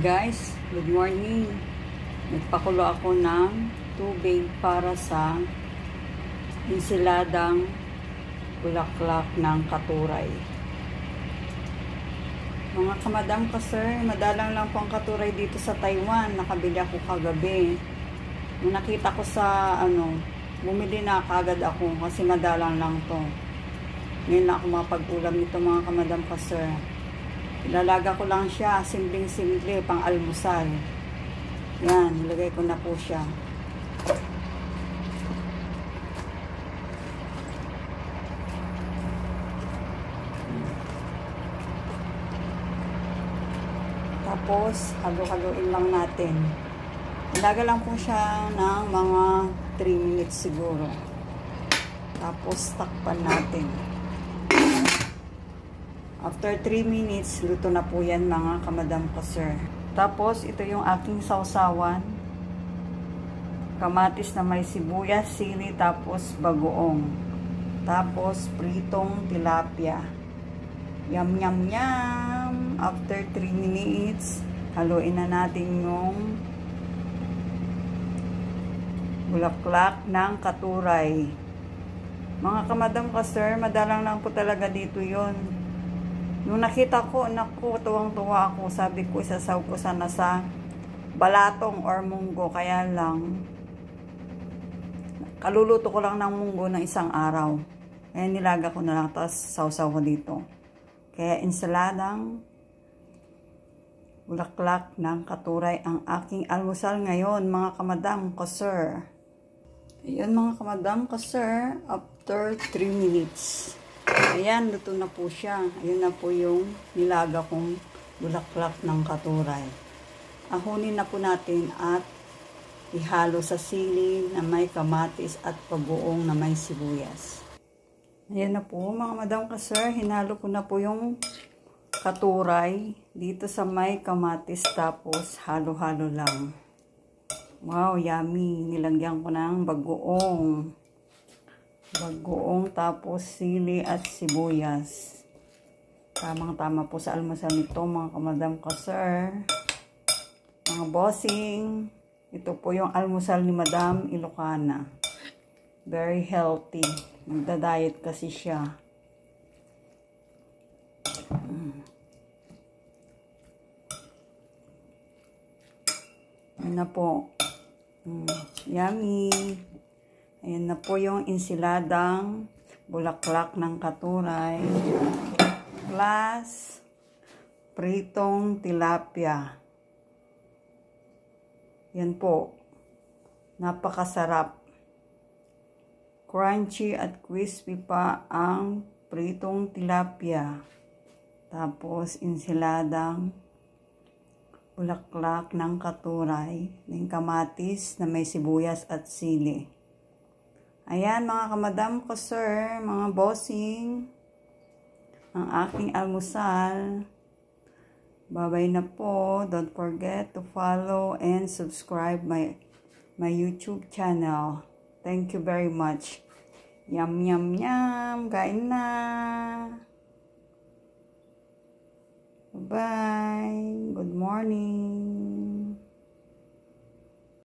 Guys, good morning. Nagpakulo ako ng tubig para sa insiladang bulaklak ng katuray. Mga kamadam ko sir, madalang lang po ang katuray dito sa Taiwan. Nakabili ako kagabi. Nung nakita ko sa bumili na kagad ako kasi madalang lang to. Ngayon na ako mapag-ulam nito mga kamadam ko sir. Ilalaga ko lang siya, simpleng-simple, pang almusal. Yan, nilagay ko na po siya. Tapos, halo-haloin lang natin. Ilaga lang po siya ng mga 3 minutes siguro. Tapos, takpan natin. After 3 minutes, luto na po yan mga kamadam ko sir. Tapos, ito yung aking sausawan. Kamatis na may sibuyas, sili, tapos bagoong. Tapos, pritong tilapia. Yum, yum, yum! After 3 minutes, haluin na natin yung bulaklak ng katuray. Mga kamadam ko sir, madalang lang po talaga dito yon. Nung nakita ko, naku, tuwang-tuwa ako. Sabi ko, isasaw ko sana sa balatong or munggo. Kaya lang, kaluluto ko lang ng munggo ng isang araw. Kaya nilaga ko na lang, tapos sausaw ko dito. Kaya insaladang bulaklak ng katuray ang aking almusal ngayon, mga kamadam ko sir. Ayan mga kamadam ko sir, after 3 minutes. Ayan, luto na po siya. Ayan na po yung nilaga kong bulaklak ng katuray. Ahunin na po natin at ihalo sa sili na may kamatis at bagoong na may sibuyas. Ayan na po mga madam ka sir. Hinalo ko na po yung katuray dito sa may kamatis tapos halo-halo lang. Wow, yummy. Nilagyan ko ng bagoong tapos sili at sibuyas. Tamang-tama po sa almusal nito mga kamadam ko sir. Mga bossing, ito po yung almusal ni Madam Ilocana. Very healthy. Nagda-diet kasi siya. Ayan na po. Yummy. Ayan na po yung insiladang bulaklak ng katuray. Plus, pritong tilapia. Yan po. Napakasarap. Crunchy at crispy pa ang pritong tilapia. Tapos, insiladang bulaklak ng katuray. Ng kamatis na may sibuyas at sili. Ayan mga kamadam ko sir, mga bossing, ang aking almusal. Bye-bye na po. Don't forget to follow and subscribe my YouTube channel. Thank you very much. Yum, yum, yum. Kain na. Bye. Good morning.